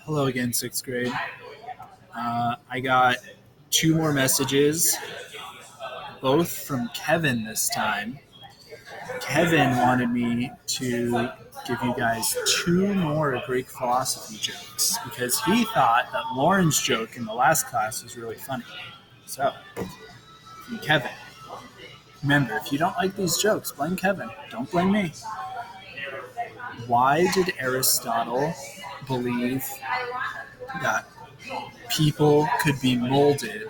Hello again, sixth grade. I got two more messages, both from Kevin this time. Kevin wanted me to give you guys two more Greek philosophy jokes because he thought that Lauren's joke in the last class was really funny. So, from Kevin, remember, if you don't like these jokes, blame Kevin. Don't blame me. Why did Aristotle believe that people could be molded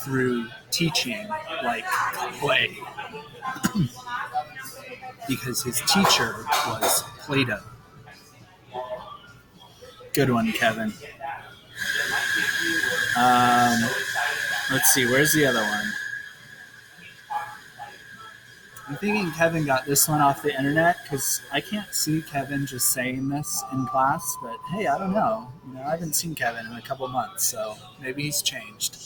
through teaching like clay? Because his teacher was Plato. Good one, Kevin. Let's see, where's the other one? I'm thinking Kevin got this one off the internet because I can't see Kevin just saying this in class, but hey, I don't know. I haven't seen Kevin in a couple months, so maybe he's changed.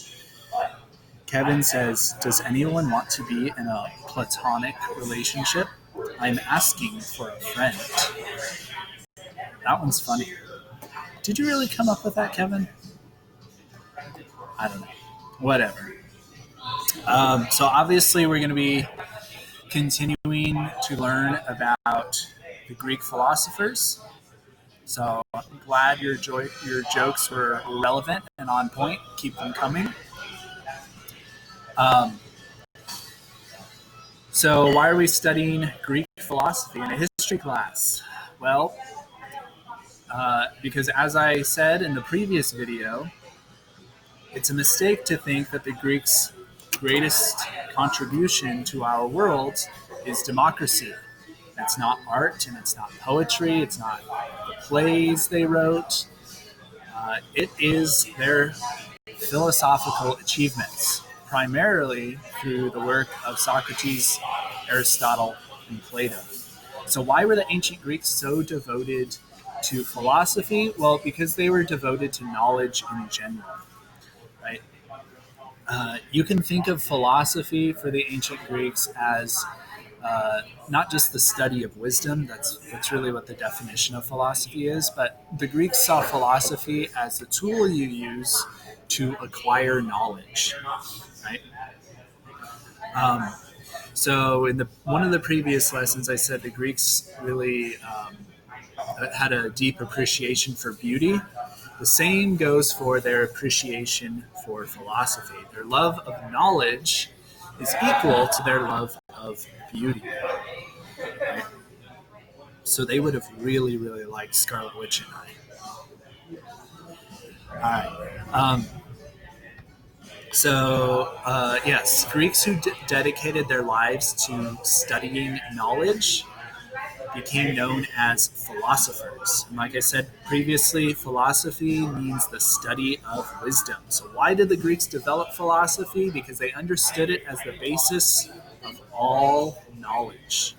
Kevin says, does anyone want to be in a platonic relationship? I'm asking for a friend. That one's funny. Did you really come up with that, Kevin? I don't know. Whatever. So obviously we're going to be continuing to learn about the Greek philosophers. So I'm glad your jokes were relevant and on point. Keep them coming. So why are we studying Greek philosophy in a history class? Well, because as I said in the previous video, it's a mistake to think that the Greeks' greatest contribution to our world is democracy. It's not art and it's not poetry. It's not the plays they wrote. It is their philosophical achievements, primarily through the work of Socrates, Aristotle, and Plato. So why were the ancient Greeks so devoted to philosophy? Well, because they were devoted to knowledge in general, right? You can think of philosophy for the ancient Greeks as not just the study of wisdom. That's really what the definition of philosophy is. But the Greeks saw philosophy as the tool you use to acquire knowledge, right? So in one of the previous lessons, I said the Greeks really had a deep appreciation for beauty. The same goes for their appreciation for philosophy. Their love of knowledge is equal to their love of beauty. Right? So they would have really, really liked Scarlet Witch and I. All right. Yes, Greeks who dedicated their lives to studying knowledge became known as philosophers. And like I said previously, philosophy means the study of wisdom. So why did the Greeks develop philosophy? Because they understood it as the basis of all knowledge,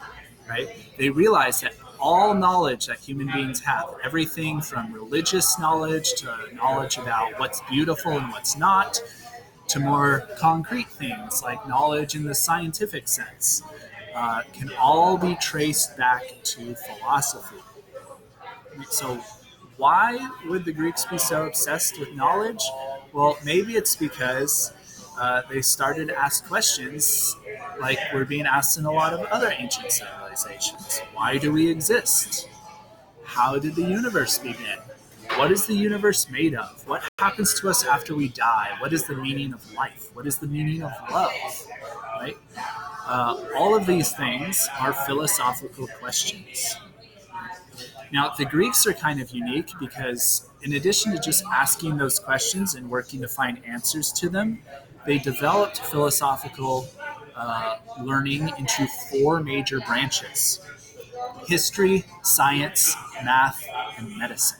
right? They realized that all knowledge that human beings have, everything from religious knowledge to knowledge about what's beautiful and what's not, to more concrete things like knowledge in the scientific sense, can all be traced back to philosophy. So why would the Greeks be so obsessed with knowledge? Well, maybe it's because they started to ask questions like we're being asked in a lot of other ancient civilizations. Why do we exist? How did the universe begin? What is the universe made of? What happens to us after we die? What is the meaning of life? What is the meaning of love? Right? All of these things are philosophical questions. Now, the Greeks are kind of unique because in addition to just asking those questions and working to find answers to them, they developed philosophical learning into four major branches: history, science, math, and medicine.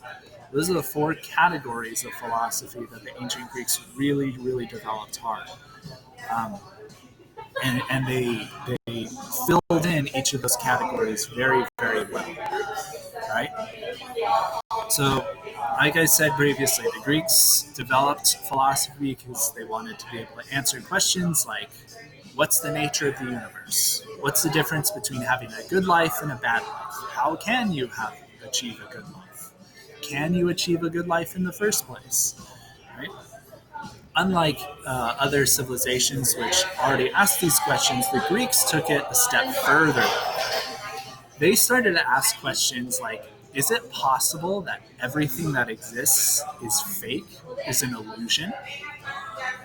Those are the four categories of philosophy that the ancient Greeks really, really developed hard. And they filled in each of those categories very, very well, right? So, like I said previously, the Greeks developed philosophy because they wanted to be able to answer questions like, what's the nature of the universe? What's the difference between having a good life and a bad life? How can you achieve a good life? can you achieve a good life in the first place? Right? Unlike other civilizations which already asked these questions, the Greeks took it a step further. They started to ask questions like, is it possible that everything that exists is fake, is an illusion?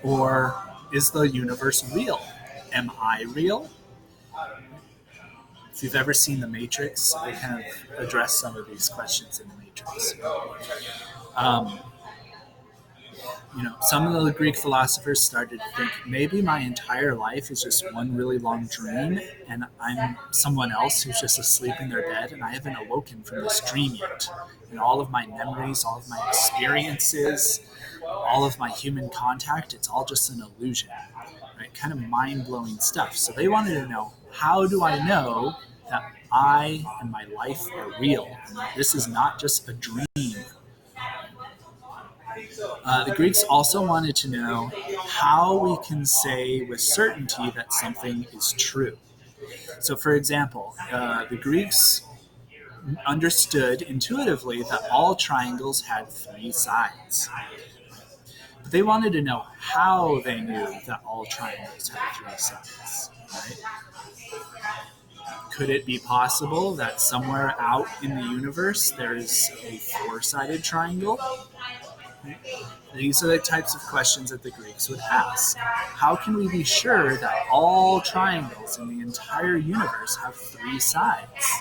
Or is the universe real? Am I real? If you've ever seen The Matrix, they kind of address some of these questions in The Matrix. Um, some of the Greek philosophers started to think maybe my entire life is just one really long dream, and I'm someone else who's just asleep in their bed, and I haven't awoken from this dream yet. And all of my memories, all of my experiences, all of my human contact, it's all just an illusion, right? Kind of mind-blowing stuff. So they wanted to know, how do I know that I and my life are real, and that this is not just a dream? The Greeks also wanted to know how we can say with certainty that something is true. So, for example, the Greeks understood intuitively that all triangles had three sides. But they wanted to know how they knew that all triangles had three sides. Right? Could it be possible that somewhere out in the universe there's a four-sided triangle? These are the types of questions that the Greeks would ask. How can we be sure that all triangles in the entire universe have three sides?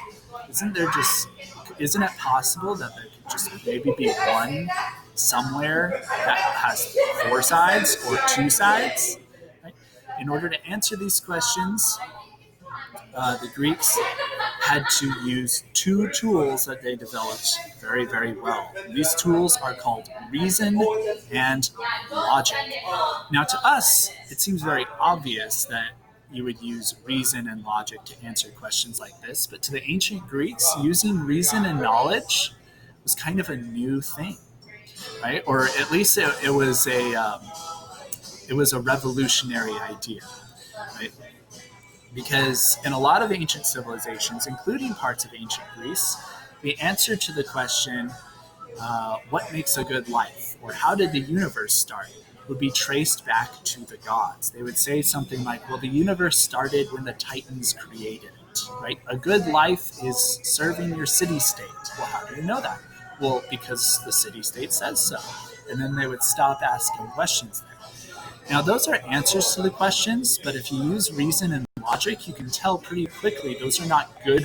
Isn't it possible that there could just maybe be one somewhere that has four sides or two sides? Right? In order to answer these questions, the Greeks had to use two tools that they developed very, very well. These tools are called reason and logic. Now, to us, it seems very obvious that you would use reason and logic to answer questions like this, but to the ancient Greeks, using reason and knowledge was kind of a new thing, right? Or at least it was a revolutionary idea, right? Because in a lot of ancient civilizations, including parts of ancient Greece, the answer to the question, what makes a good life, or how did the universe start, would be traced back to the gods. They would say something like, well, the universe started when the Titans created it, right? A good life is serving your city-state. Well, how do you know that? Well, because the city-state says so. And then they would stop asking questions there. Now, those are answers to the questions, but if you use reason and logic, you can tell pretty quickly those are not good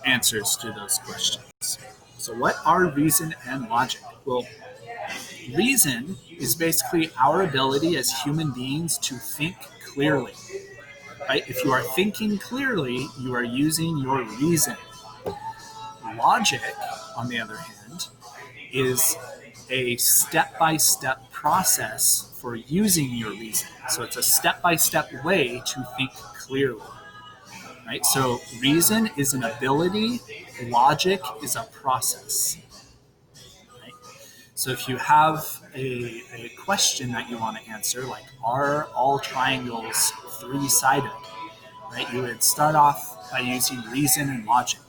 answers to those questions. So what are reason and logic? Well, reason is basically our ability as human beings to think clearly. Right? If you are thinking clearly, you are using your reason. Logic, on the other hand, is a step-by-step process for using your reason. So it's a step-by-step way to think clearly. Right? So reason is an ability, logic is a process. Right? So if you have a question that you want to answer, like, are all triangles three-sided? Right? You would start off by using reason and logic.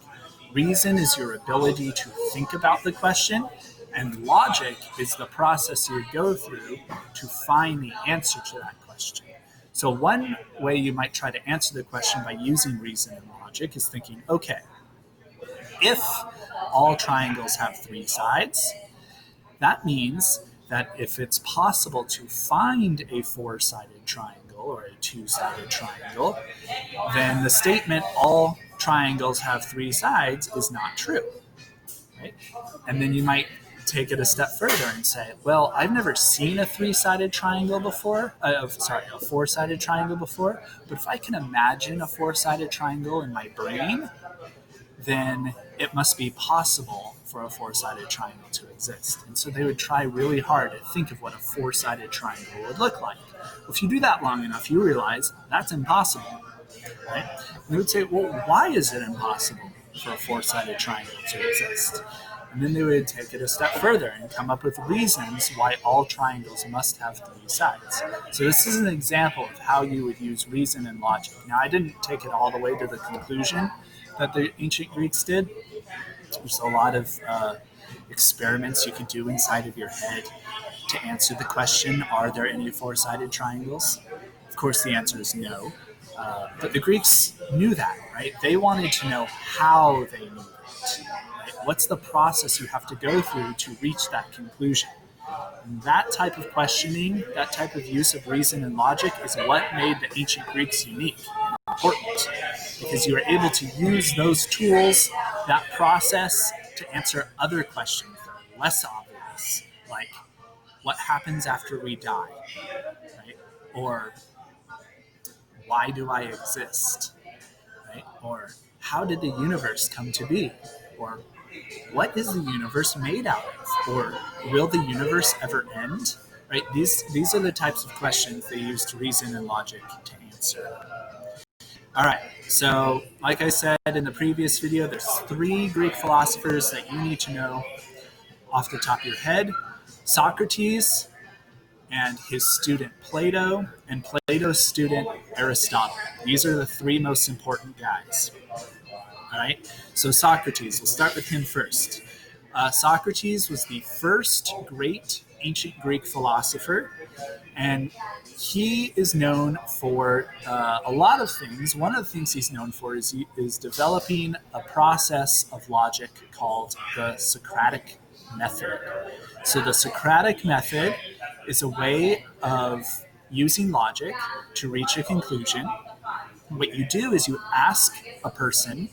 Reason is your ability to think about the question, and logic is the process you would go through to find the answer to that question. So one way you might try to answer the question by using reason and logic is thinking, okay, if all triangles have three sides, that means that if it's possible to find a four-sided triangle or a two-sided triangle, then the statement all triangles have three sides is not true. Right? And then you might take it a step further and say, well, I've never seen a three-sided triangle before, a four-sided triangle before, but if I can imagine a four-sided triangle in my brain, then it must be possible for a four-sided triangle to exist. And so they would try really hard to think of what a four-sided triangle would look like. Well, if you do that long enough, you realize that's impossible. Right? And they would say, well, why is it impossible for a four-sided triangle to exist? And then they would take it a step further and come up with reasons why all triangles must have three sides. So this is an example of how you would use reason and logic. Now, I didn't take it all the way to the conclusion that the ancient Greeks did, There's a lot of experiments you can do inside of your head to answer the question, are there any four-sided triangles? Of course, the answer is no. But the Greeks knew that, right? They wanted to know how they knew it. Right? What's the process you have to go through to reach that conclusion? And that type of questioning, that type of use of reason and logic is what made the ancient Greeks unique and important, because you were able to use those tools, that process, to answer other questions that are less obvious, like what happens after we die, right? Or why do I exist, right? Or how did the universe come to be? Or what is the universe made out of? Or will the universe ever end? Right? These are the types of questions they use to reason and logic to answer. All right. So, like I said in the previous video, there's 3 Greek philosophers that you need to know off the top of your head: Socrates and his student Plato, and Plato's student Aristotle. These are the 3 most important guys. All right. So Socrates, we'll start with him first. Socrates was the first great ancient Greek philosopher, and he is known for a lot of things. One of the things he's known for is developing a process of logic called the Socratic method. So the Socratic method is a way of using logic to reach a conclusion. What you do is you ask a person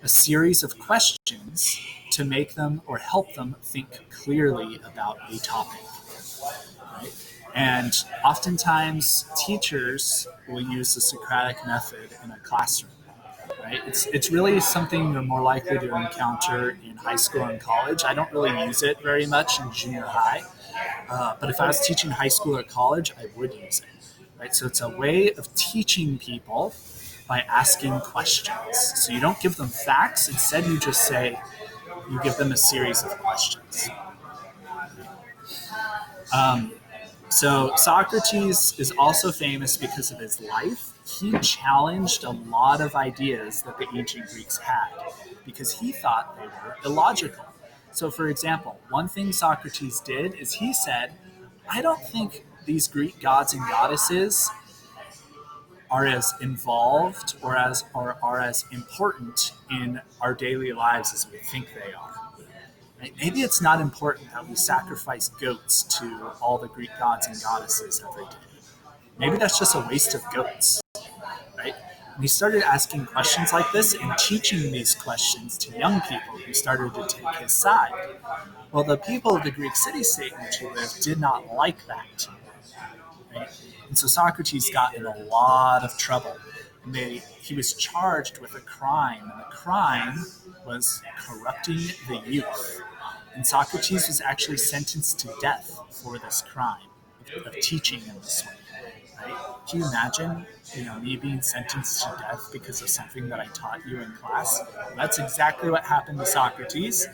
a series of questions to make them or help them think clearly about a topic. Right? And oftentimes teachers will use the Socratic method in a classroom. Right? It's really something you're more likely to encounter in high school and college. I don't really use it very much in junior high, but if I was teaching high school or college, I would use it. Right? So it's a way of teaching people by asking questions. So you don't give them facts. Instead, you just say, you give them a series of questions. So Socrates is also famous because of his life. He challenged a lot of ideas that the ancient Greeks had because he thought they were illogical. So for example, one thing Socrates did is he said, I don't think these Greek gods and goddesses are as involved or are as important in our daily lives as we think they are. Right? Maybe it's not important that we sacrifice goats to all the Greek gods and goddesses every day. Maybe that's just a waste of goats. Right? And he started asking questions like this and teaching these questions to young people who started to take his side. Well, the people of the Greek city-state in which he lived did not like that. Right? And so Socrates got in a lot of trouble. And he was charged with a crime, and the crime was corrupting the youth. And Socrates was actually sentenced to death for this crime of teaching in this way. Right? Can you imagine, me being sentenced to death because of something that I taught you in class? Well, that's exactly what happened to Socrates.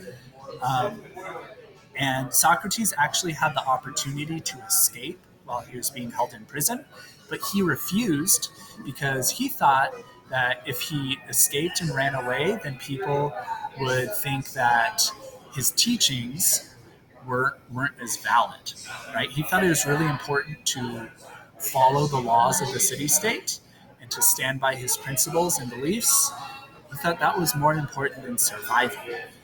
And Socrates actually had the opportunity to escape while he was being held in prison, but he refused because he thought that if he escaped and ran away, then people would think that his teachings weren't as valid, right? He thought it was really important to follow the laws of the city-state and to stand by his principles and beliefs. He thought that was more important than survival.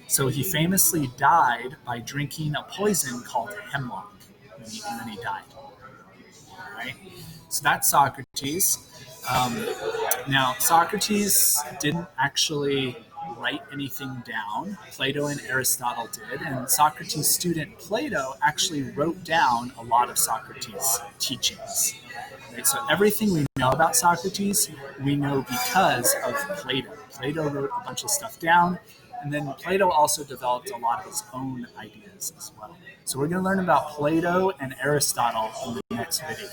So he famously died by drinking a poison called hemlock, and then he died. Right? So that's Socrates. Now, Socrates didn't actually write anything down. Plato and Aristotle did, and Socrates' student Plato actually wrote down a lot of Socrates' teachings. Right? So everything we know about Socrates, we know because of Plato. Plato wrote a bunch of stuff down, and then Plato also developed a lot of his own ideas as well. So we're going to learn about Plato and Aristotle in the next video.